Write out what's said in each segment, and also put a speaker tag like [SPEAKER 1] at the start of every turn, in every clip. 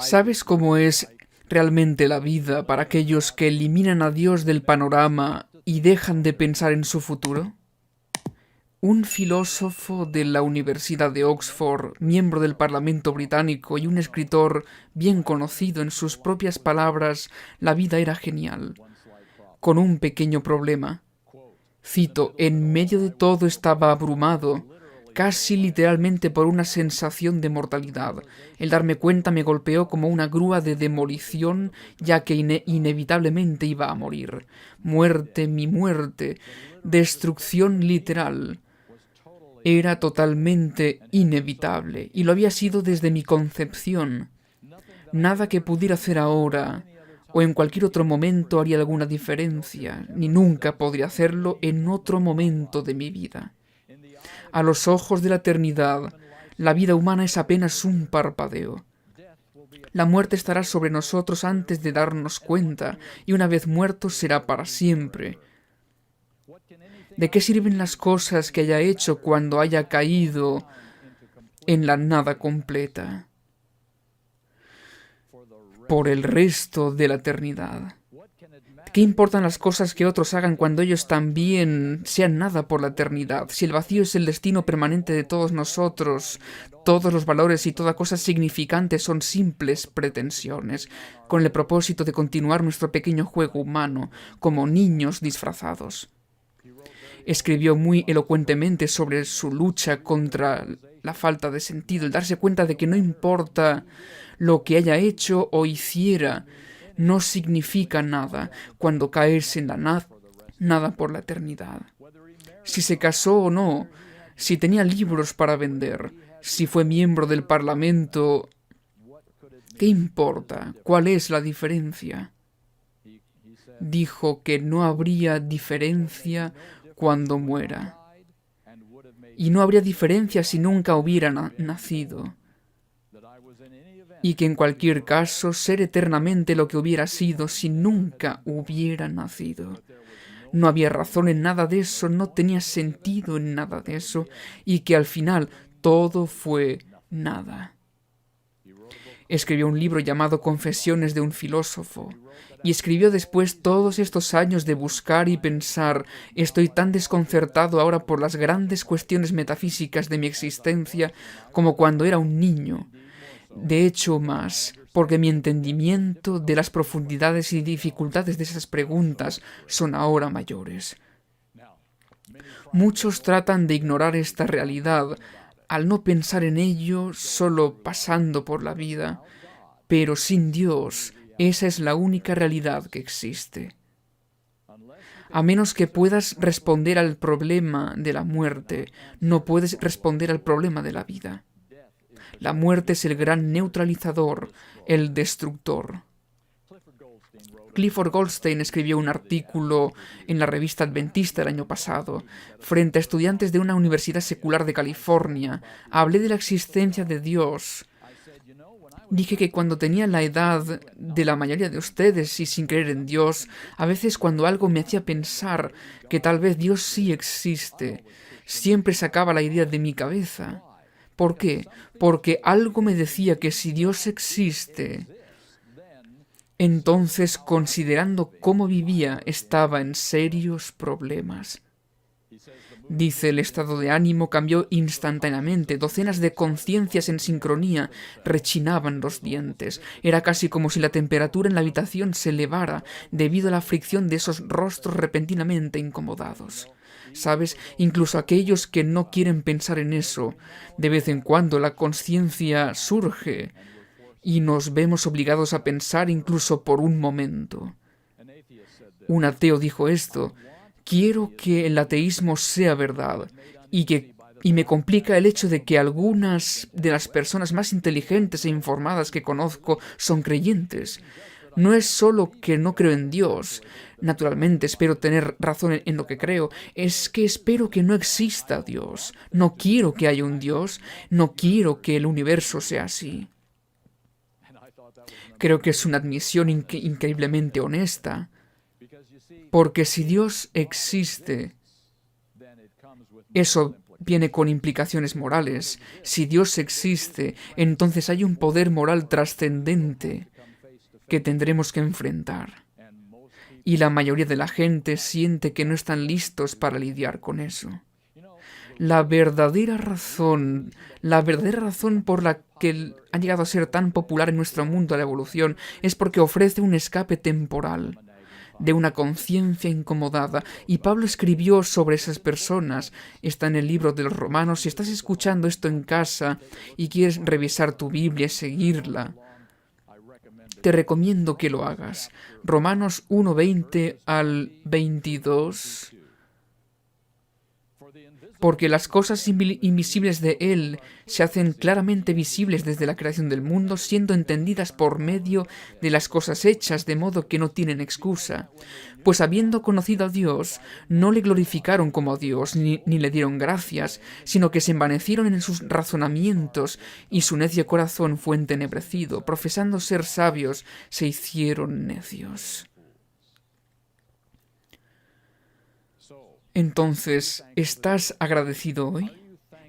[SPEAKER 1] ¿Sabes cómo es realmente la vida para aquellos que eliminan a Dios del panorama y dejan de pensar en su futuro? Un filósofo de la Universidad de Oxford, miembro del Parlamento británico y un escritor bien conocido en sus propias palabras, la vida era genial, con un pequeño problema. Cito, en medio de todo estaba abrumado, casi literalmente por una sensación de mortalidad. El darme cuenta me golpeó como una grúa de demolición, ya que inevitablemente iba a morir. Muerte, mi muerte, destrucción literal. Era totalmente inevitable, y lo había sido desde mi concepción. Nada que pudiera hacer ahora o en cualquier otro momento haría alguna diferencia, ni nunca podría hacerlo en otro momento de mi vida. A los ojos de la eternidad, la vida humana es apenas un parpadeo. La muerte estará sobre nosotros antes de darnos cuenta, y una vez muertos será para siempre. ¿De qué sirven las cosas que haya hecho cuando haya caído en la nada completa por el resto de la eternidad? ¿Qué importan las cosas que otros hagan cuando ellos también sean nada por la eternidad? Si el vacío es el destino permanente de todos nosotros, todos los valores y toda cosa significante son simples pretensiones, con el propósito de continuar nuestro pequeño juego humano, como niños disfrazados. Escribió muy elocuentemente sobre su lucha contra la falta de sentido, el darse cuenta de que no importa lo que haya hecho o hiciera, no significa nada cuando caes en la nada por la eternidad. Si se casó o no, si tenía libros para vender, si fue miembro del Parlamento, ¿qué importa? ¿Cuál es la diferencia? Dijo que no habría diferencia cuando muera. Y no habría diferencia si nunca hubiera nacido. Y que en cualquier caso ser eternamente lo que hubiera sido si nunca hubiera nacido. No había razón en nada de eso, no tenía sentido en nada de eso, y que al final todo fue nada. Escribió un libro llamado Confesiones de un filósofo, y escribió después todos estos años de buscar y pensar, estoy tan desconcertado ahora por las grandes cuestiones metafísicas de mi existencia como cuando era un niño. De hecho, más, porque mi entendimiento de las profundidades y dificultades de esas preguntas son ahora mayores. Muchos tratan de ignorar esta realidad al no pensar en ello solo pasando por la vida, pero sin Dios, esa es la única realidad que existe. A menos que puedas responder al problema de la muerte, no puedes responder al problema de la vida. La muerte es el gran neutralizador, el destructor. Clifford Goldstein escribió un artículo en la revista Adventista el año pasado. Frente a estudiantes de una universidad secular de California, hablé de la existencia de Dios. Dije que cuando tenía la edad de la mayoría de ustedes y sin creer en Dios, a veces cuando algo me hacía pensar que tal vez Dios sí existe, siempre sacaba la idea de mi cabeza. ¿Por qué? Porque algo me decía que si Dios existe, entonces, considerando cómo vivía, estaba en serios problemas. Dice, el estado de ánimo cambió instantáneamente. Docenas de conciencias en sincronía rechinaban los dientes. Era casi como si la temperatura en la habitación se elevara debido a la fricción de esos rostros repentinamente incomodados. ¿Sabes? Incluso aquellos que no quieren pensar en eso, de vez en cuando la conciencia surge y nos vemos obligados a pensar incluso por un momento. Un ateo dijo esto: quiero que el ateísmo sea verdad y me complica el hecho de que algunas de las personas más inteligentes e informadas que conozco son creyentes. No es solo que no creo en Dios, naturalmente espero tener razón en lo que creo, es que espero que no exista Dios. No quiero que haya un Dios, no quiero que el universo sea así. Creo que es una admisión increíblemente honesta, porque si Dios existe, eso viene con implicaciones morales. Si Dios existe, entonces hay un poder moral trascendente que tendremos que enfrentar. Y la mayoría de la gente siente que no están listos para lidiar con eso. La verdadera razón por la que ha llegado a ser tan popular en nuestro mundo la evolución es porque ofrece un escape temporal de una conciencia incomodada. Y Pablo escribió sobre esas personas. Está en el libro de los Romanos. Si estás escuchando esto en casa y quieres revisar tu Biblia y seguirla, te recomiendo que lo hagas. Romanos 1:20 al 22. Porque las cosas invisibles de Él se hacen claramente visibles desde la creación del mundo, siendo entendidas por medio de las cosas hechas, de modo que no tienen excusa. Pues habiendo conocido a Dios, no le glorificaron como a Dios, ni le dieron gracias, sino que se envanecieron en sus razonamientos, y su necio corazón fue entenebrecido. Profesando ser sabios, se hicieron necios. Entonces, ¿estás agradecido hoy?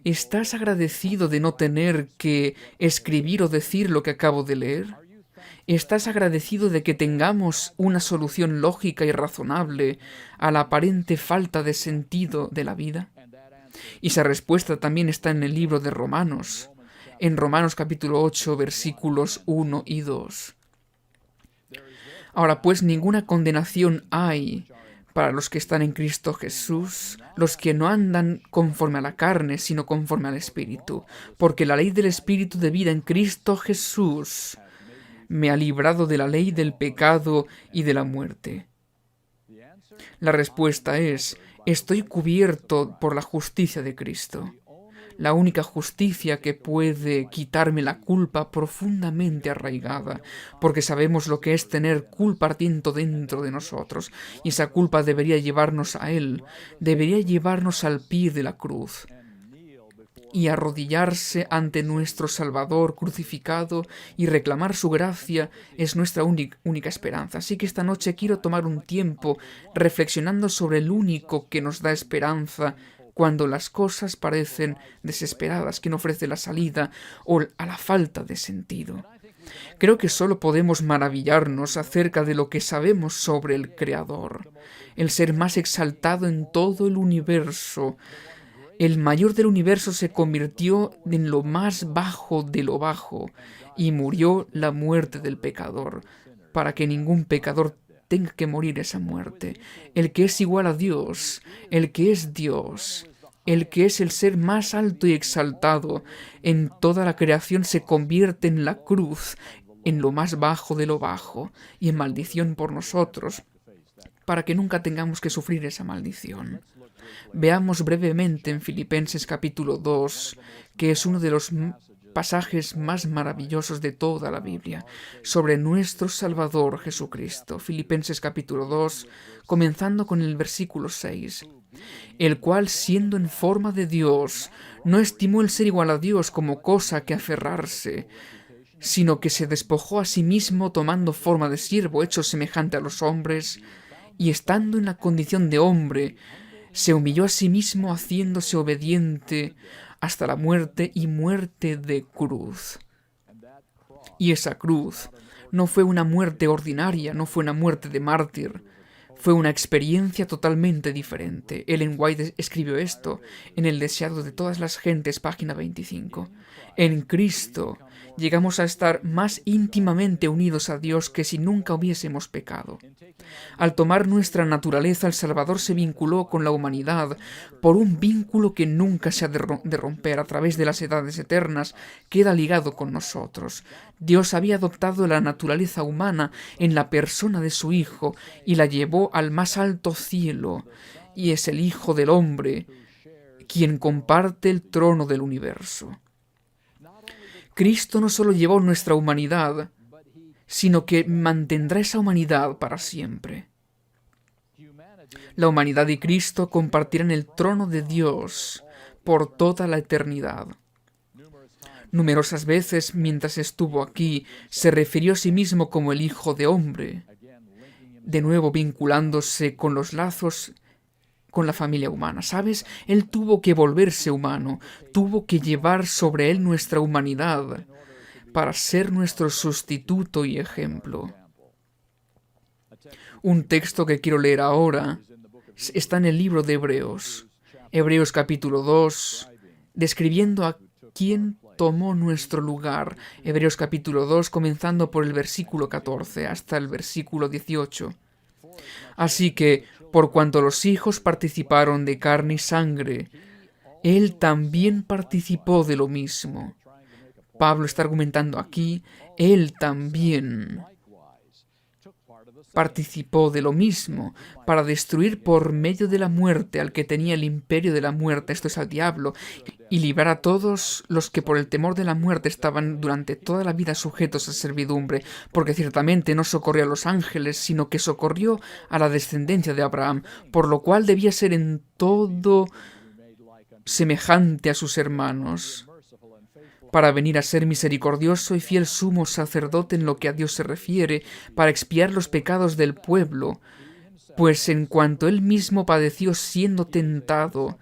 [SPEAKER 1] ¿Estás agradecido de no tener que escribir o decir lo que acabo de leer? ¿Estás agradecido de que tengamos una solución lógica y razonable a la aparente falta de sentido de la vida? Y esa respuesta también está en el libro de Romanos, en Romanos capítulo 8, versículos 1 y 2. Ahora pues, ninguna condenación hay para los que están en Cristo Jesús, los que no andan conforme a la carne, sino conforme al Espíritu, porque la ley del Espíritu de vida en Cristo Jesús me ha librado de la ley del pecado y de la muerte. La respuesta es: estoy cubierto por la justicia de Cristo. La única justicia que puede quitarme la culpa profundamente arraigada, porque sabemos lo que es tener culpa ardiendo dentro de nosotros, y esa culpa debería llevarnos a Él, debería llevarnos al pie de la cruz, y arrodillarse ante nuestro Salvador crucificado y reclamar su gracia es nuestra única esperanza. Así que esta noche quiero tomar un tiempo reflexionando sobre el único que nos da esperanza cuando las cosas parecen desesperadas, quien ofrece la salida o a la falta de sentido. Creo que solo podemos maravillarnos acerca de lo que sabemos sobre el Creador, el ser más exaltado en todo el universo. El mayor del universo se convirtió en lo más bajo de lo bajo y murió la muerte del pecador, para que ningún pecador tenga que morir esa muerte. El que es igual a Dios, el que es Dios, el que es el ser más alto y exaltado en toda la creación, se convierte en la cruz, en lo más bajo de lo bajo, y en maldición por nosotros, para que nunca tengamos que sufrir esa maldición. Veamos brevemente en Filipenses capítulo 2, que es uno de los pasajes más maravillosos de toda la Biblia, sobre nuestro Salvador Jesucristo. Filipenses capítulo 2, comenzando con el versículo 6. El cual, siendo en forma de Dios, no estimó el ser igual a Dios como cosa que aferrarse, sino que se despojó a sí mismo, tomando forma de siervo, hecho semejante a los hombres, y estando en la condición de hombre, se humilló a sí mismo, haciéndose obediente hasta la muerte y muerte de cruz. Y esa cruz no fue una muerte ordinaria, no fue una muerte de mártir, fue una experiencia totalmente diferente. Ellen White escribió esto en El deseado de todas las gentes, página 25. En Cristo llegamos a estar más íntimamente unidos a Dios que si nunca hubiésemos pecado. Al tomar nuestra naturaleza, el Salvador se vinculó con la humanidad por un vínculo que nunca se ha de romper. A través de las edades eternas queda ligado con nosotros. Dios había adoptado la naturaleza humana en la persona de su Hijo y la llevó al más alto cielo, y es el Hijo del Hombre quien comparte el trono del universo. Cristo no solo llevó nuestra humanidad, sino que mantendrá esa humanidad para siempre. La humanidad y Cristo compartirán el trono de Dios por toda la eternidad. Numerosas veces, mientras estuvo aquí, se refirió a sí mismo como el Hijo de Hombre, de nuevo vinculándose con los lazos con la familia humana, ¿sabes? Él tuvo que volverse humano, tuvo que llevar sobre él nuestra humanidad para ser nuestro sustituto y ejemplo. Un texto que quiero leer ahora está en el libro de Hebreos, Hebreos capítulo 2, describiendo a quién tomó nuestro lugar. Hebreos capítulo 2, comenzando por el versículo 14 hasta el versículo 18. Así que, por cuanto los hijos participaron de carne y sangre, él también participó de lo mismo. Pablo está argumentando aquí, él también participó de lo mismo, para destruir por medio de la muerte al que tenía el imperio de la muerte, esto es al diablo, y librar a todos los que por el temor de la muerte estaban durante toda la vida sujetos a servidumbre, porque ciertamente no socorrió a los ángeles, sino que socorrió a la descendencia de Abraham, por lo cual debía ser en todo semejante a sus hermanos, para venir a ser misericordioso y fiel sumo sacerdote en lo que a Dios se refiere, para expiar los pecados del pueblo, pues en cuanto él mismo padeció siendo tentado,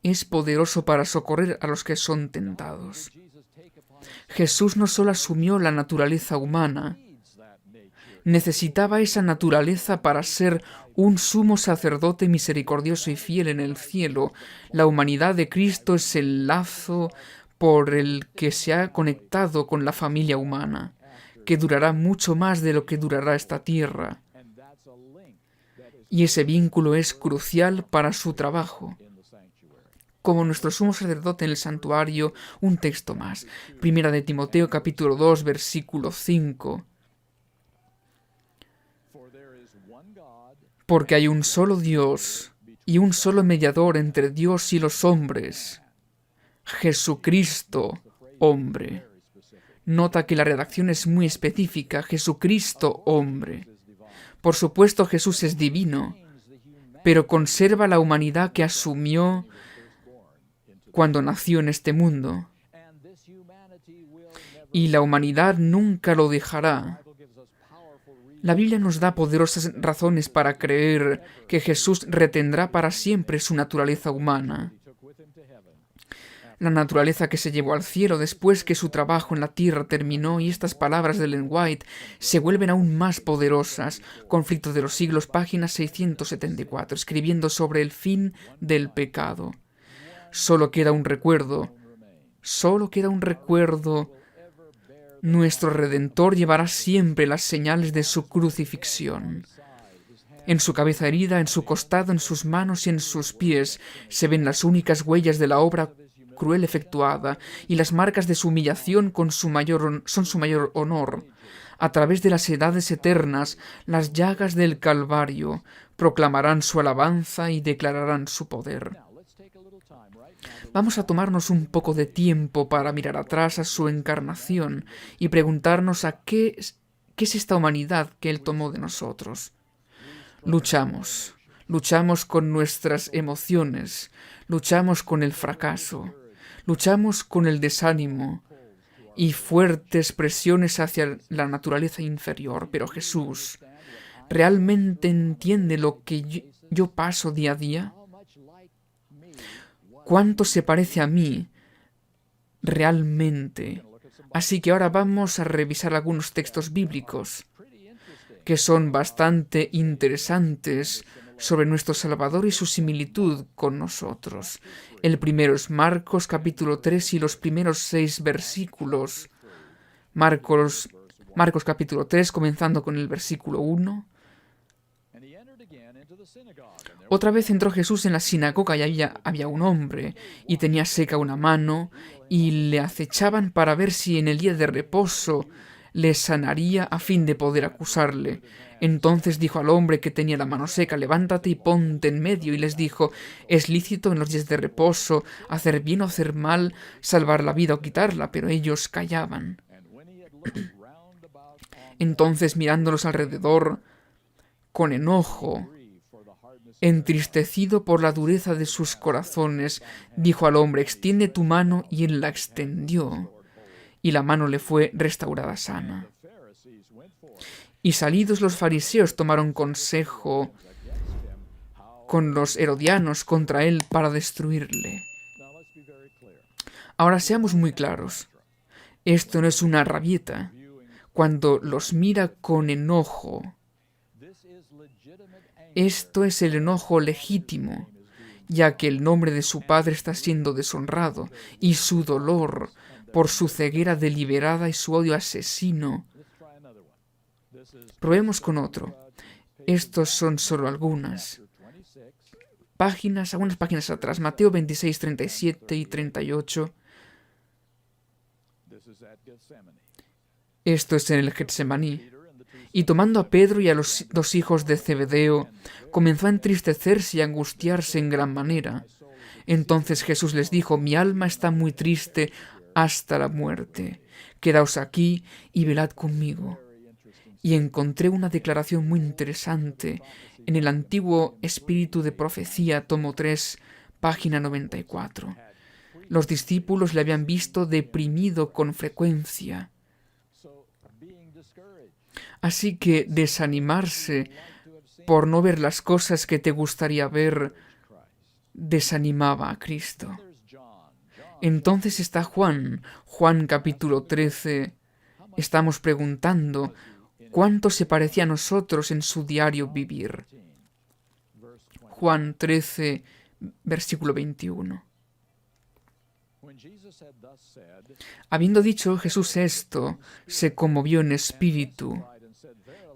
[SPEAKER 1] es poderoso para socorrer a los que son tentados. Jesús no solo asumió la naturaleza humana, necesitaba esa naturaleza para ser un sumo sacerdote misericordioso y fiel en el cielo. La humanidad de Cristo es el lazo por el que se ha conectado con la familia humana, que durará mucho más de lo que durará esta tierra. Y ese vínculo es crucial para su trabajo. Como nuestro sumo sacerdote en el santuario, un texto más. Primera de Timoteo capítulo 2, versículo 5. Porque hay un solo Dios y un solo mediador entre Dios y los hombres, Jesucristo, hombre. Nota que la redacción es muy específica, Jesucristo, hombre. Por supuesto, Jesús es divino, pero conserva la humanidad que asumió cuando nació en este mundo. Y la humanidad nunca lo dejará. La Biblia nos da poderosas razones para creer que Jesús retendrá para siempre su naturaleza humana. La naturaleza que se llevó al cielo después que su trabajo en la tierra terminó, y estas palabras de Ellen White se vuelven aún más poderosas. Conflicto de los siglos, página 674, escribiendo sobre el fin del pecado. Solo queda un recuerdo. Nuestro Redentor llevará siempre las señales de su crucifixión. En su cabeza herida, en su costado, en sus manos y en sus pies se ven las únicas huellas de la obra cruel efectuada, y las marcas de su humillación son su mayor honor. A través de las edades eternas, las llagas del Calvario proclamarán su alabanza y declararán su poder. Vamos a tomarnos un poco de tiempo para mirar atrás a su encarnación y preguntarnos qué es esta humanidad que Él tomó de nosotros. Luchamos con nuestras emociones, luchamos con el fracaso, luchamos con el desánimo y fuertes presiones hacia la naturaleza inferior, pero Jesús realmente entiende lo que yo paso día a día. ¿Cuánto se parece a mí realmente? Así que ahora vamos a revisar algunos textos bíblicos que son bastante interesantes sobre nuestro Salvador y su similitud con nosotros. El primero es Marcos capítulo 3 y los primeros 6 versículos. Marcos capítulo 3, comenzando con el versículo 1. Otra vez entró Jesús en la sinagoga y había un hombre, y tenía seca una mano, y le acechaban para ver si en el día de reposo le sanaría a fin de poder acusarle. Entonces dijo al hombre que tenía la mano seca: levántate y ponte en medio. Y les dijo: ¿es lícito en los días de reposo hacer bien o hacer mal, salvar la vida o quitarla? Pero ellos callaban. Entonces, mirándolos alrededor con enojo, entristecido por la dureza de sus corazones, dijo al hombre: extiende tu mano. Y él la extendió, y la mano le fue restaurada sana. Y salidos los fariseos tomaron consejo con los herodianos contra él para destruirle. Ahora seamos muy claros. Esto no es una rabieta. Cuando los mira con enojo, esto es el enojo legítimo, ya que el nombre de su padre está siendo deshonrado, y su dolor por su ceguera deliberada y su odio asesino. Probemos con otro. Estos son solo algunas páginas atrás. Mateo 26, 37 y 38. Esto es en el Getsemaní. Y tomando a Pedro y a los dos hijos de Zebedeo, comenzó a entristecerse y a angustiarse en gran manera. Entonces Jesús les dijo: mi alma está muy triste hasta la muerte. Quedaos aquí y velad conmigo. Y encontré una declaración muy interesante en el Antiguo Espíritu de Profecía, tomo 3, página 94. Los discípulos le habían visto deprimido con frecuencia. Así que desanimarse por no ver las cosas que te gustaría ver desanimaba a Cristo. Entonces está Juan capítulo 13. Estamos preguntando cuánto se parecía a nosotros en su diario vivir. Juan 13, versículo 21. Habiendo dicho Jesús esto, se conmovió en espíritu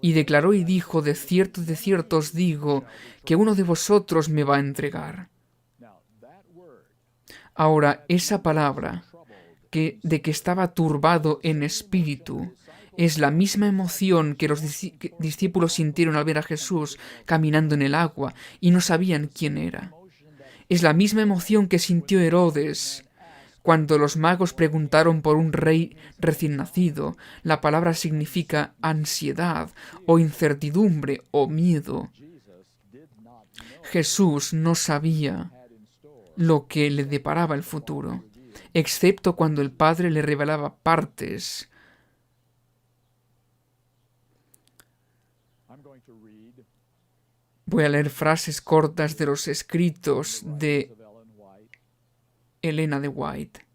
[SPEAKER 1] y declaró y dijo: de cierto os digo, que uno de vosotros me va a entregar. Ahora, esa palabra de que estaba turbado en espíritu es la misma emoción que los discípulos sintieron al ver a Jesús caminando en el agua y no sabían quién era. Es la misma emoción que sintió Herodes cuando los magos preguntaron por un rey recién nacido. La palabra significa ansiedad o incertidumbre o miedo. Jesús no sabía lo que le deparaba el futuro, excepto cuando el Padre le revelaba partes. Voy a leer frases cortas de los escritos de Elena de White.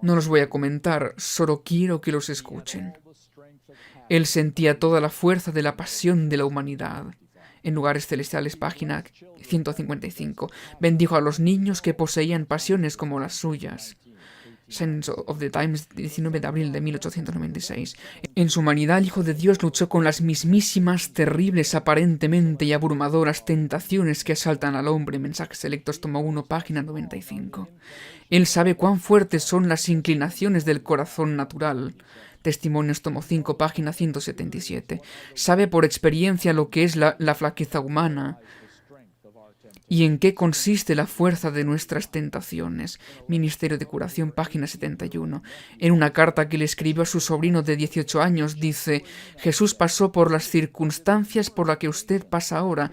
[SPEAKER 1] No los voy a comentar, solo quiero que los escuchen. Él sentía toda la fuerza de la pasión de la humanidad. En Lugares Celestiales, página 155. Bendijo a los niños que poseían pasiones como las suyas. Sense of the Times, 19 de abril de 1896. En su humanidad, el Hijo de Dios luchó con las mismísimas, terribles, aparentemente y abrumadoras tentaciones que asaltan al hombre. Mensajes Selectos, tomo 1, página 95. Él sabe cuán fuertes son las inclinaciones del corazón natural. Testimonios, tomo 5, página 177. Sabe por experiencia lo que es la flaqueza humana y en qué consiste la fuerza de nuestras tentaciones. Ministerio de Curación, página 71. En una carta que le escribió a su sobrino de 18 años, dice: Jesús pasó por las circunstancias por las que usted pasa ahora.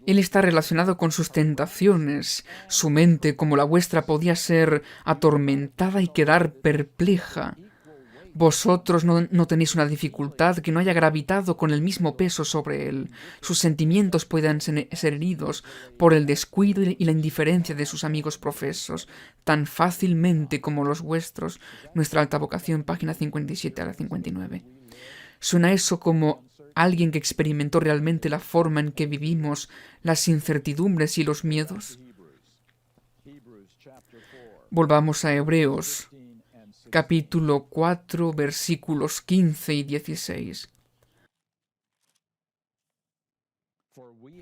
[SPEAKER 1] Él está relacionado con sus tentaciones. Su mente, como la vuestra, podía ser atormentada y quedar perpleja. Vosotros no tenéis una dificultad que no haya gravitado con el mismo peso sobre él. Sus sentimientos puedan ser heridos por el descuido y la indiferencia de sus amigos profesos, tan fácilmente como los vuestros. Nuestra alta vocación, página 57 a la 59. ¿Suena eso como alguien que experimentó realmente la forma en que vivimos las incertidumbres y los miedos? Volvamos a Hebreos, capítulo 4, versículos 15 y 16.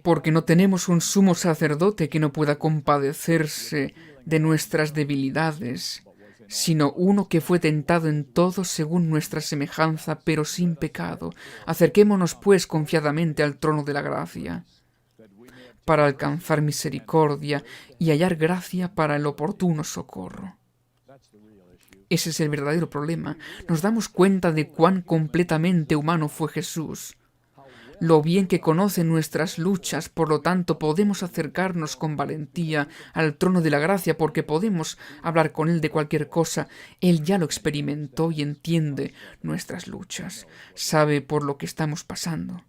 [SPEAKER 1] Porque no tenemos un sumo sacerdote que no pueda compadecerse de nuestras debilidades, sino uno que fue tentado en todo según nuestra semejanza, pero sin pecado. Acerquémonos, pues, confiadamente al trono de la gracia, para alcanzar misericordia y hallar gracia para el oportuno socorro. Ese es el verdadero problema. Nos damos cuenta de cuán completamente humano fue Jesús, lo bien que conoce nuestras luchas, por lo tanto podemos acercarnos con valentía al trono de la gracia porque podemos hablar con Él de cualquier cosa. Él ya lo experimentó y entiende nuestras luchas, sabe por lo que estamos pasando.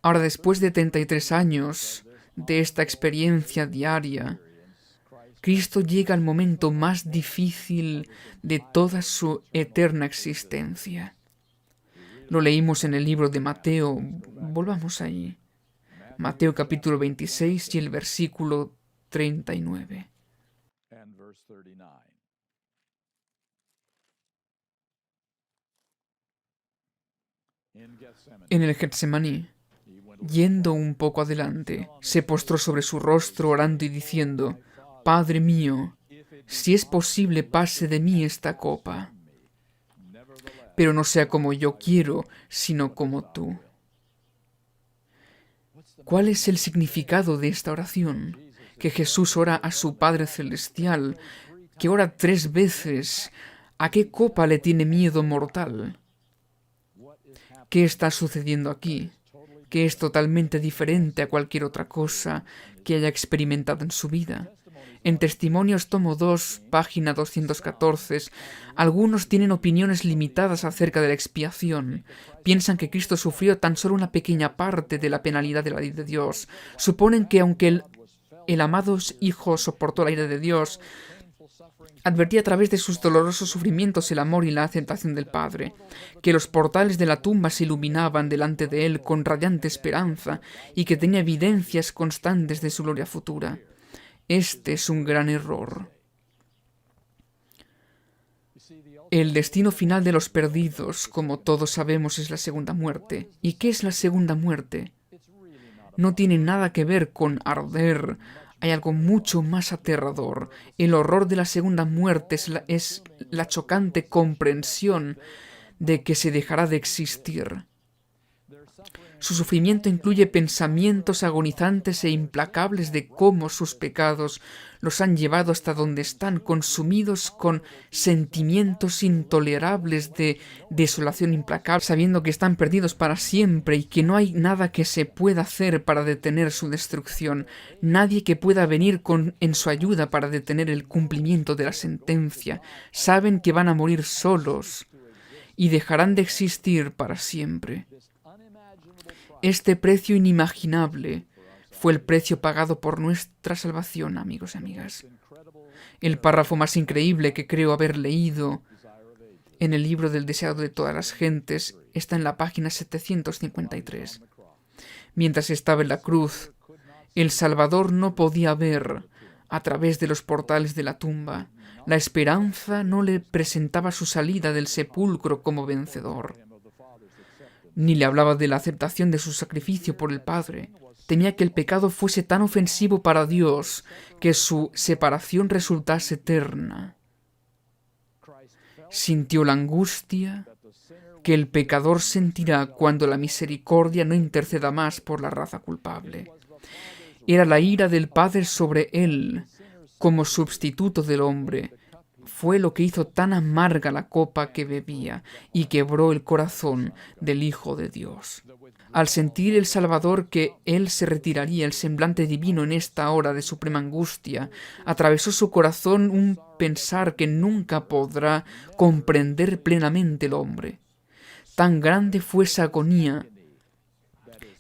[SPEAKER 1] Ahora, después de 33 años de esta experiencia diaria, Cristo llega al momento más difícil de toda su eterna existencia. Lo leímos en el libro de Mateo. Volvamos allí. Mateo capítulo 26 y el versículo 39. En el Getsemaní, yendo un poco adelante, se postró sobre su rostro orando y diciendo: Padre mío, si es posible, pase de mí esta copa, pero no sea como yo quiero, sino como tú. ¿Cuál es el significado de esta oración? Que Jesús ora a su Padre Celestial, que ora 3 veces. ¿A qué copa le tiene miedo mortal? ¿Qué está sucediendo aquí? Que es totalmente diferente a cualquier otra cosa que haya experimentado en su vida. En Testimonios, tomo 2, página 214, algunos tienen opiniones limitadas acerca de la expiación. Piensan que Cristo sufrió tan solo una pequeña parte de la penalidad de la ley de Dios. Suponen que aunque el amado Hijo soportó la ira de Dios, advertía a través de sus dolorosos sufrimientos el amor y la aceptación del Padre, que los portales de la tumba se iluminaban delante de él con radiante esperanza y que tenía evidencias constantes de su gloria futura. Este es un gran error. El destino final de los perdidos, como todos sabemos, es la segunda muerte. ¿Y qué es la segunda muerte? No tiene nada que ver con arder. Hay algo mucho más aterrador. El horror de la segunda muerte es la chocante comprensión de que se dejará de existir. Su sufrimiento incluye pensamientos agonizantes e implacables de cómo sus pecados los han llevado hasta donde están, consumidos con sentimientos intolerables de desolación implacable, sabiendo que están perdidos para siempre y que no hay nada que se pueda hacer para detener su destrucción, nadie que pueda venir en su ayuda para detener el cumplimiento de la sentencia. Saben que van a morir solos y dejarán de existir para siempre. Este precio inimaginable fue el precio pagado por nuestra salvación, amigos y amigas. El párrafo más increíble que creo haber leído en el libro del deseado de todas las gentes está en la página 753. Mientras estaba en la cruz, el Salvador no podía ver a través de los portales de la tumba. La esperanza no le presentaba su salida del sepulcro como vencedor. Ni le hablaba de la aceptación de su sacrificio por el Padre. Temía que el pecado fuese tan ofensivo para Dios que su separación resultase eterna. Sintió la angustia que el pecador sentirá cuando la misericordia no interceda más por la raza culpable. Era la ira del Padre sobre él como sustituto del hombre. Fue lo que hizo tan amarga la copa que bebía y quebró el corazón del Hijo de Dios. Al sentir el Salvador que él se retiraría, el semblante divino en esta hora de suprema angustia, atravesó su corazón un pensar que nunca podrá comprender plenamente el hombre. Tan grande fue esa agonía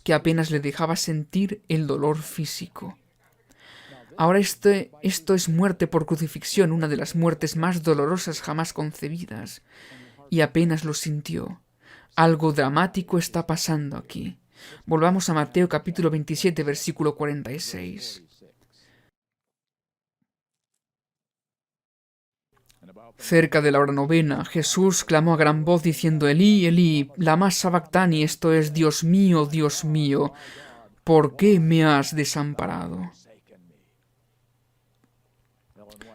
[SPEAKER 1] que apenas le dejaba sentir el dolor físico. Ahora esto es muerte por crucifixión, una de las muertes más dolorosas jamás concebidas, y apenas lo sintió. Algo dramático está pasando aquí. Volvamos a Mateo capítulo 27, versículo 46. Cerca de la hora novena, Jesús clamó a gran voz diciendo: Elí, Elí, lama sabactani, esto es: Dios mío, ¿por qué me has desamparado?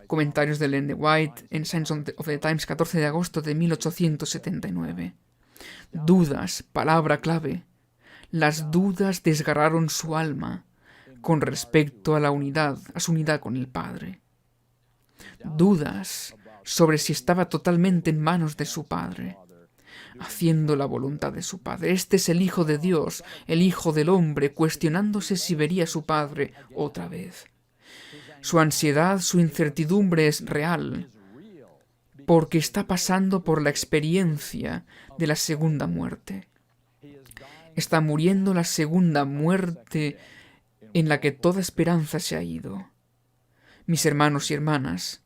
[SPEAKER 1] Comentarios de Ellen White en Signs of the Times, 14 de agosto de 1879. Dudas, palabra clave. Las dudas desgarraron su alma con respecto a su unidad con el Padre. Dudas sobre si estaba totalmente en manos de su Padre, haciendo la voluntad de su Padre. Este es el Hijo de Dios, el Hijo del Hombre, cuestionándose si vería a su Padre otra vez. Su ansiedad, su incertidumbre es real, porque está pasando por la experiencia de la segunda muerte. Está muriendo la segunda muerte en la que toda esperanza se ha ido. Mis hermanos y hermanas,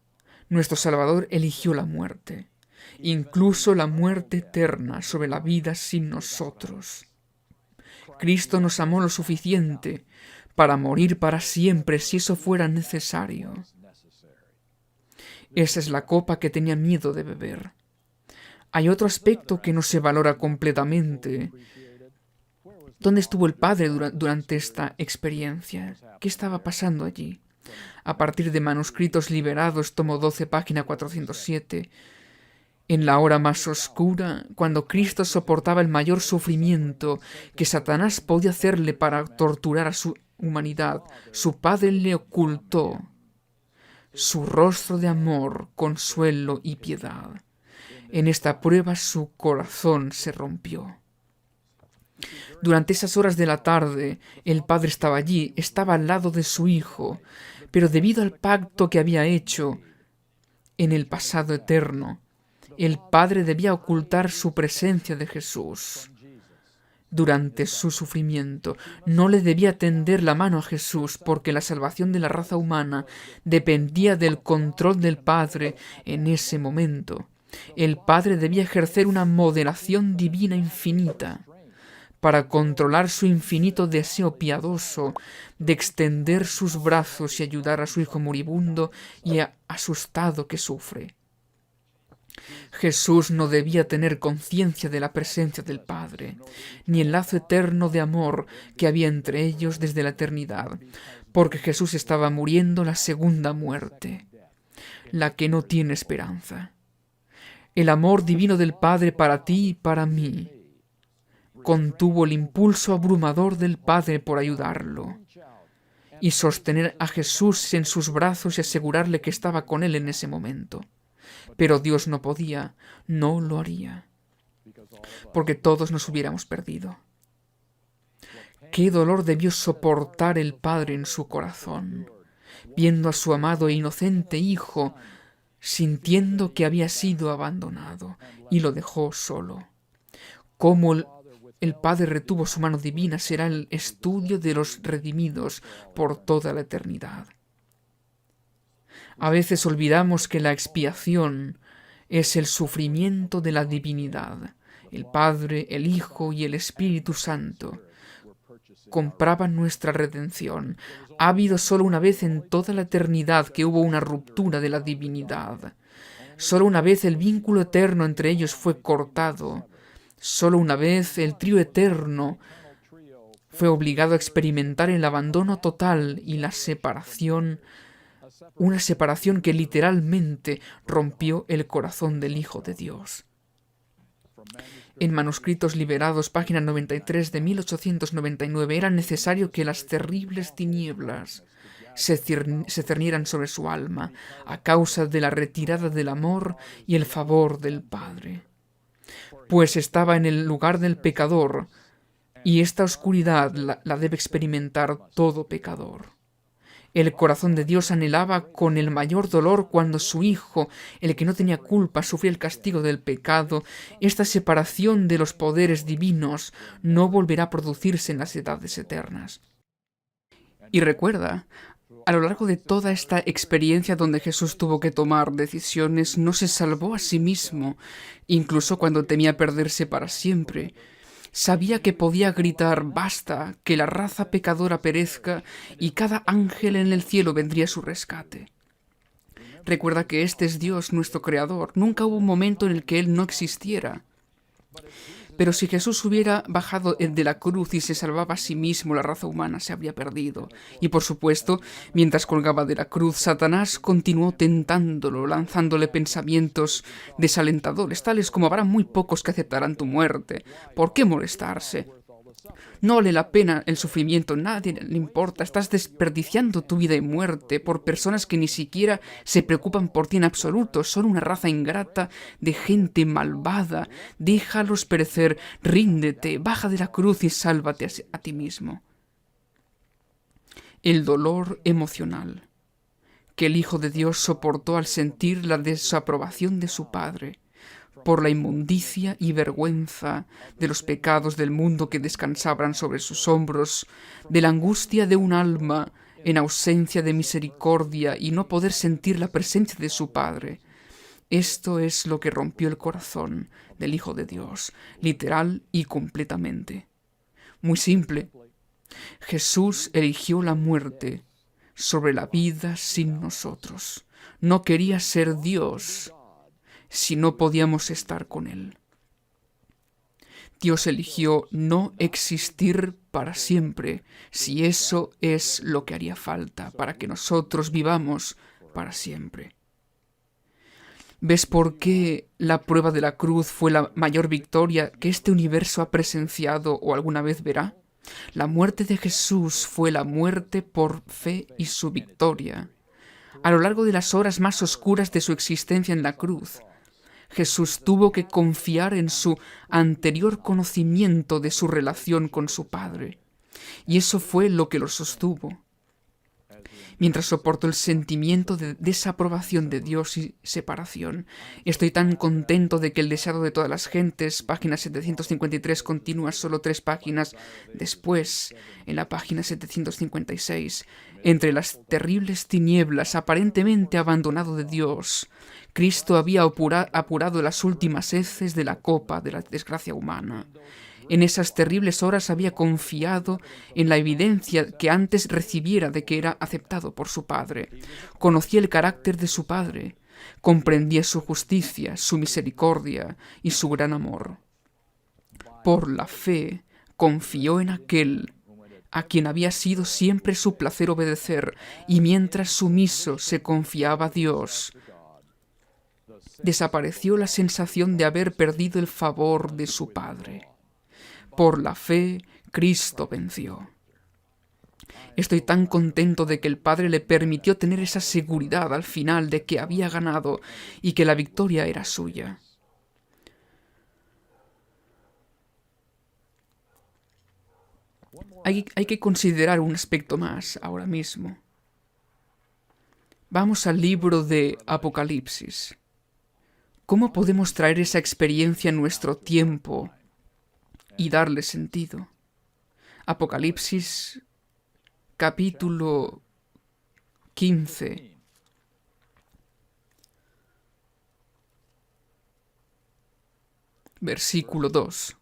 [SPEAKER 1] nuestro Salvador eligió la muerte, incluso la muerte eterna sobre la vida sin nosotros. Cristo nos amó lo suficiente para morir para siempre si eso fuera necesario. Esa es la copa que tenía miedo de beber. Hay otro aspecto que no se valora completamente. ¿Dónde estuvo el Padre durante esta experiencia? ¿Qué estaba pasando allí? A partir de Manuscritos Liberados, tomo 12, página 407, en la hora más oscura, cuando Cristo soportaba el mayor sufrimiento que Satanás podía hacerle para torturar a su humanidad, su Padre le ocultó su rostro de amor, consuelo y piedad. En esta prueba su corazón se rompió. Durante esas horas de la tarde, el Padre estaba allí, estaba al lado de su Hijo, pero debido al pacto que había hecho en el pasado eterno, el Padre debía ocultar su presencia de Jesús. Durante su sufrimiento, no le debía tender la mano a Jesús porque la salvación de la raza humana dependía del control del Padre en ese momento. El Padre debía ejercer una moderación divina infinita para controlar su infinito deseo piadoso de extender sus brazos y ayudar a su hijo moribundo y asustado que sufre. Jesús no debía tener conciencia de la presencia del Padre, ni el lazo eterno de amor que había entre ellos desde la eternidad, porque Jesús estaba muriendo la segunda muerte, la que no tiene esperanza. El amor divino del Padre para ti y para mí contuvo el impulso abrumador del Padre por ayudarlo y sostener a Jesús en sus brazos y asegurarle que estaba con él en ese momento. Pero Dios no podía, no lo haría, porque todos nos hubiéramos perdido. Qué dolor debió soportar el Padre en su corazón, viendo a su amado e inocente Hijo, sintiendo que había sido abandonado y lo dejó solo. Cómo el Padre retuvo su mano divina será el estudio de los redimidos por toda la eternidad. A veces olvidamos que la expiación es el sufrimiento de la divinidad. El Padre, el Hijo y el Espíritu Santo compraban nuestra redención. Ha habido solo una vez en toda la eternidad que hubo una ruptura de la divinidad. Solo una vez el vínculo eterno entre ellos fue cortado. Solo una vez el trío eterno fue obligado a experimentar el abandono total y la separación, una separación que literalmente rompió el corazón del Hijo de Dios. En Manuscritos Liberados, página 93 de 1899, era necesario que las terribles tinieblas se cernieran sobre su alma a causa de la retirada del amor y el favor del Padre. Pues estaba en el lugar del pecador, y esta oscuridad la debe experimentar todo pecador. El corazón de Dios anhelaba con el mayor dolor cuando su Hijo, el que no tenía culpa, sufría el castigo del pecado. Esta separación de los poderes divinos no volverá a producirse en las edades eternas. Y recuerda, a lo largo de toda esta experiencia donde Jesús tuvo que tomar decisiones, no se salvó a sí mismo, incluso cuando temía perderse para siempre. Sabía que podía gritar «Basta, que la raza pecadora perezca» y cada ángel en el cielo vendría a su rescate. Recuerda que este es Dios, nuestro Creador. Nunca hubo un momento en el que Él no existiera. Pero si Jesús hubiera bajado de la cruz y se salvaba a sí mismo, la raza humana se habría perdido. Y por supuesto, mientras colgaba de la cruz, Satanás continuó tentándolo, lanzándole pensamientos desalentadores, tales como habrá muy pocos que aceptarán tu muerte. ¿Por qué molestarse? No vale la pena el sufrimiento, nadie le importa, estás desperdiciando tu vida y muerte por personas que ni siquiera se preocupan por ti en absoluto, son una raza ingrata de gente malvada, déjalos perecer, ríndete, baja de la cruz y sálvate a ti mismo. El dolor emocional que el Hijo de Dios soportó al sentir la desaprobación de su Padre por la inmundicia y vergüenza de los pecados del mundo que descansaban sobre sus hombros, de la angustia de un alma en ausencia de misericordia y no poder sentir la presencia de su Padre. Esto es lo que rompió el corazón del Hijo de Dios, literal y completamente. Muy simple. Jesús eligió la muerte sobre la vida sin nosotros. No quería ser Dios si no podíamos estar con Él. Dios eligió no existir para siempre, si eso es lo que haría falta para que nosotros vivamos para siempre. ¿Ves por qué la prueba de la cruz fue la mayor victoria que este universo ha presenciado o alguna vez verá? La muerte de Jesús fue la muerte por fe y su victoria. A lo largo de las horas más oscuras de su existencia en la cruz, Jesús tuvo que confiar en su anterior conocimiento de su relación con su Padre, y eso fue lo que lo sostuvo. Mientras soporto el sentimiento de desaprobación de Dios y separación, estoy tan contento de que el deseado de todas las gentes, página 753, continúa solo 3 páginas después, en la página 756, entre las terribles tinieblas aparentemente abandonado de Dios, Cristo había apurado las últimas heces de la copa de la desgracia humana. En esas terribles horas había confiado en la evidencia que antes recibiera de que era aceptado por su Padre. Conocía el carácter de su Padre, comprendía su justicia, su misericordia y su gran amor. Por la fe, confió en aquel a quien había sido siempre su placer obedecer, y mientras sumiso se confiaba a Dios, desapareció la sensación de haber perdido el favor de su Padre. Por la fe, Cristo venció. Estoy tan contento de que el Padre le permitió tener esa seguridad al final de que había ganado y que la victoria era suya. Hay que considerar un aspecto más ahora mismo. Vamos al libro de Apocalipsis. ¿Cómo podemos traer esa experiencia a nuestro tiempo y darle sentido? Apocalipsis, capítulo 15. Versículo 2.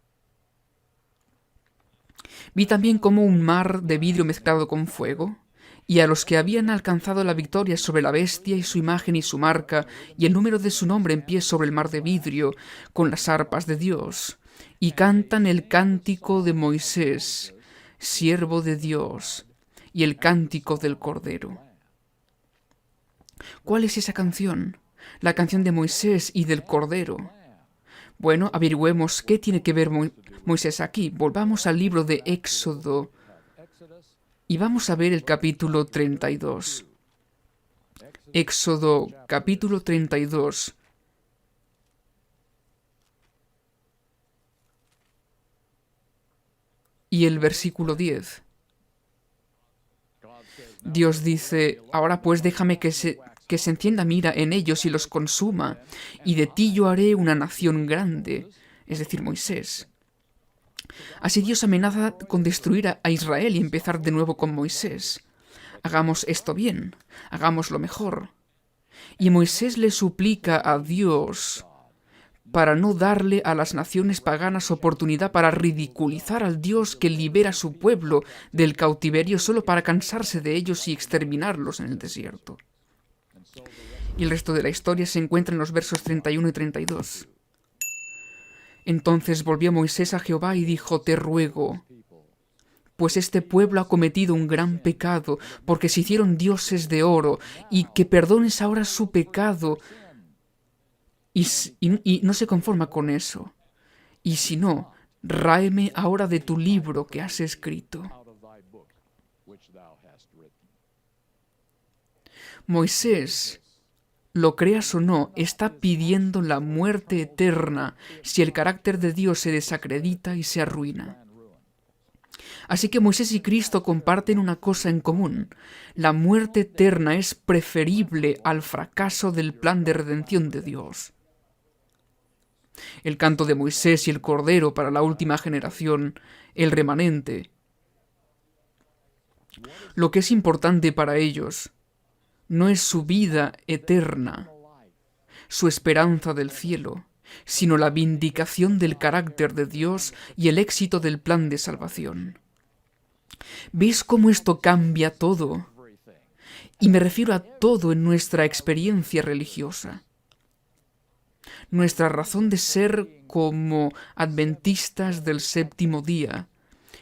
[SPEAKER 1] Vi también como un mar de vidrio mezclado con fuego, y a los que habían alcanzado la victoria sobre la bestia y su imagen y su marca, y el número de su nombre en pie sobre el mar de vidrio, con las arpas de Dios, y cantan el cántico de Moisés, siervo de Dios, y el cántico del Cordero. ¿Cuál es esa canción? La canción de Moisés y del Cordero. Bueno, averigüemos qué tiene que ver Moisés aquí. Volvamos al libro de Éxodo y vamos a ver el capítulo 32. Éxodo, capítulo 32. Y el versículo 10. Dios dice: ahora pues déjame que se encienda mira en ellos y los consuma, y de ti yo haré una nación grande, es decir, Moisés. Así Dios amenaza con destruir a Israel y empezar de nuevo con Moisés. Hagamos esto bien, hagámoslo mejor. Y Moisés le suplica a Dios para no darle a las naciones paganas oportunidad para ridiculizar al Dios que libera a su pueblo del cautiverio solo para cansarse de ellos y exterminarlos en el desierto. Y el resto de la historia se encuentra en los versos 31 y 32. Entonces volvió Moisés a Jehová y dijo: te ruego, pues este pueblo ha cometido un gran pecado, porque se hicieron dioses de oro, y que perdones ahora su pecado. Y no se conforma con eso. Y si no, ráeme ahora de tu libro que has escrito. Moisés, lo creas o no, está pidiendo la muerte eterna si el carácter de Dios se desacredita y se arruina. Así que Moisés y Cristo comparten una cosa en común: la muerte eterna es preferible al fracaso del plan de redención de Dios. el canto de Moisés y el Cordero para la última generación, el remanente. Lo que es importante para ellos no es su vida eterna, su esperanza del cielo, sino la vindicación del carácter de Dios y el éxito del plan de salvación. ¿Ves cómo esto cambia todo? Y me refiero a todo en nuestra experiencia religiosa. Nuestra razón de ser como adventistas del séptimo día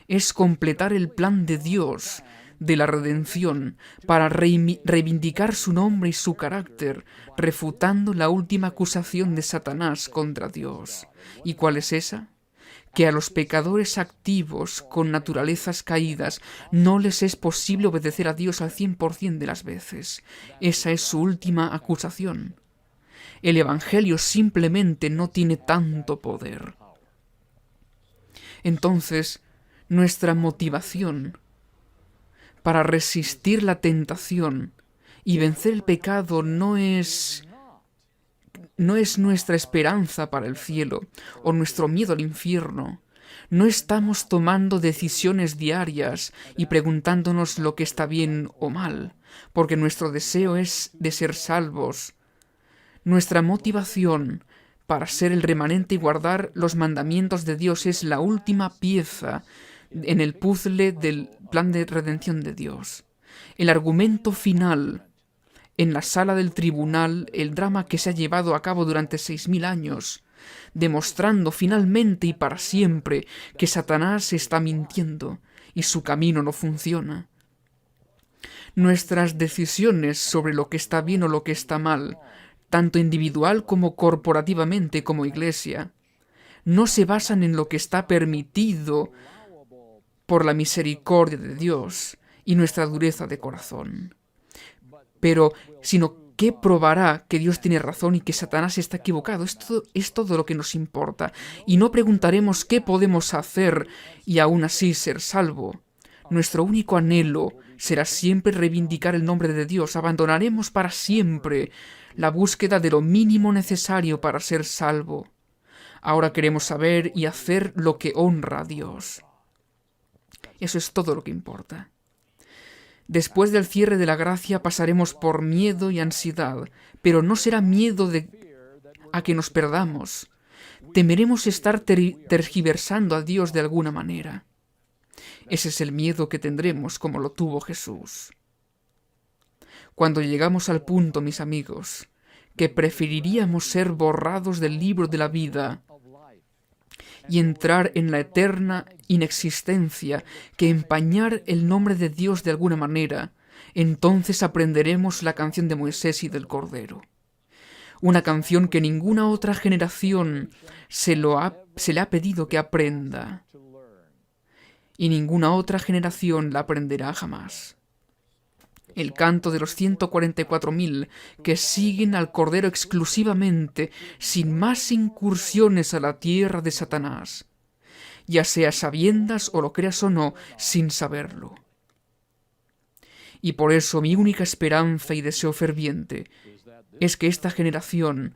[SPEAKER 1] es completar el plan de Dios de la redención para reivindicar su nombre y su carácter, refutando la última acusación de Satanás contra Dios. ¿Y cuál es esa? Que a los pecadores activos con naturalezas caídas no les es posible obedecer a Dios al 100% de las veces. Esa es su última acusación. El Evangelio simplemente no tiene tanto poder. Entonces, nuestra motivación para resistir la tentación y vencer el pecado no es nuestra esperanza para el cielo o nuestro miedo al infierno. No estamos tomando decisiones diarias y preguntándonos lo que está bien o mal, porque nuestro deseo es de ser salvos. Nuestra motivación para ser el remanente y guardar los mandamientos de Dios es la última pieza en el puzzle del plan de redención de Dios. El argumento final en la sala del tribunal, el drama que se ha llevado a cabo durante 6000 años, demostrando finalmente y para siempre que Satanás está mintiendo y su camino no funciona. Nuestras decisiones sobre lo que está bien o lo que está mal, tanto individual como corporativamente como iglesia, no se basan en lo que está permitido por la misericordia de Dios y nuestra dureza de corazón, sino que probará que Dios tiene razón y que Satanás está equivocado. Esto es todo lo que nos importa. Y no preguntaremos qué podemos hacer y aún así ser salvo. Nuestro único anhelo será siempre reivindicar el nombre de Dios. Abandonaremos para siempre la búsqueda de lo mínimo necesario para ser salvo. Ahora queremos saber y hacer lo que honra a Dios. Eso es todo lo que importa. Después del cierre de la gracia pasaremos por miedo y ansiedad, pero no será miedo a que nos perdamos. Temeremos estar tergiversando a Dios de alguna manera. Ese es el miedo que tendremos como lo tuvo Jesús. Cuando llegamos al punto, mis amigos, que preferiríamos ser borrados del libro de la vida y entrar en la eterna inexistencia que empañar el nombre de Dios de alguna manera, entonces aprenderemos la canción de Moisés y del Cordero. Una canción que ninguna otra generación se le ha pedido que aprenda, y ninguna otra generación la aprenderá jamás. El canto de los 144.000 que siguen al Cordero exclusivamente, sin más incursiones a la tierra de Satanás, ya sea sabiendas o lo creas o no, sin saberlo. Y por eso mi única esperanza y deseo ferviente es que esta generación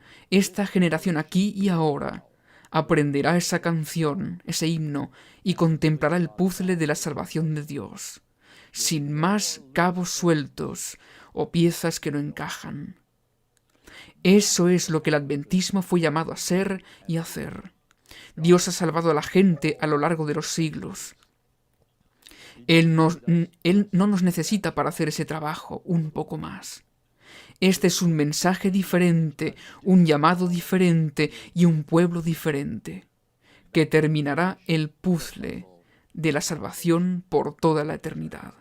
[SPEAKER 1] aquí y ahora, aprenderá esa canción, ese himno, y contemplará el puzzle de la salvación de Dios, sin más cabos sueltos o piezas que no encajan. Eso es lo que el adventismo fue llamado a ser y hacer. Dios ha salvado a la gente a lo largo de los siglos. Él no nos necesita para hacer ese trabajo, un poco más. Este es un mensaje diferente, un llamado diferente y un pueblo diferente, que terminará el puzzle de la salvación por toda la eternidad.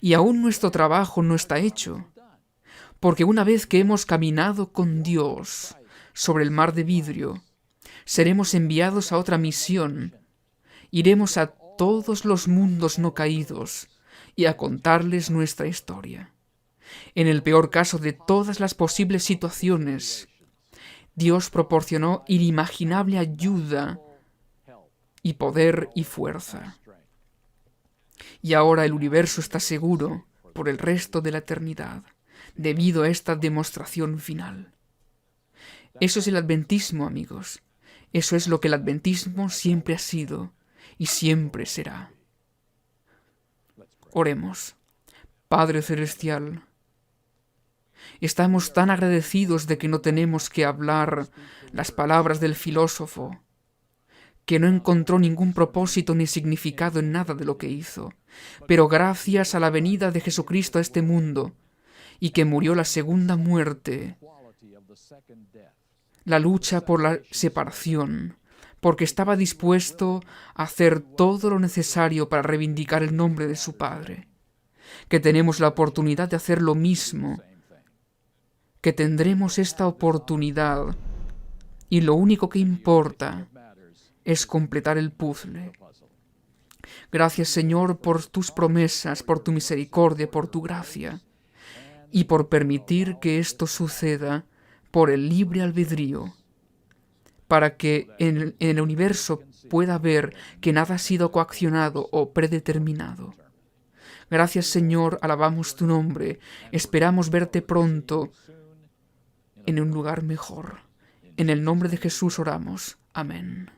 [SPEAKER 1] Y aún nuestro trabajo no está hecho, porque una vez que hemos caminado con Dios sobre el mar de vidrio, seremos enviados a otra misión. Iremos a todos los mundos no caídos y a contarles nuestra historia. En el peor caso de todas las posibles situaciones, Dios proporcionó inimaginable ayuda y poder y fuerza. Y ahora el universo está seguro por el resto de la eternidad, debido a esta demostración final. Eso es el adventismo, amigos. Eso es lo que el adventismo siempre ha sido y siempre será. Oremos. Padre Celestial, estamos tan agradecidos de que no tenemos que hablar las palabras del filósofo, que no encontró ningún propósito ni significado en nada de lo que hizo, pero gracias a la venida de Jesucristo a este mundo, y que murió la segunda muerte, la lucha por la separación, porque estaba dispuesto a hacer todo lo necesario para reivindicar el nombre de su Padre, que tenemos la oportunidad de hacer lo mismo, que tendremos esta oportunidad, y lo único que importa es completar el puzzle. Gracias, Señor, por tus promesas, por tu misericordia, por tu gracia, y por permitir que esto suceda por el libre albedrío, para que en el universo pueda ver que nada ha sido coaccionado o predeterminado. Gracias, Señor, alabamos tu nombre, esperamos verte pronto en un lugar mejor. En el nombre de Jesús oramos. Amén.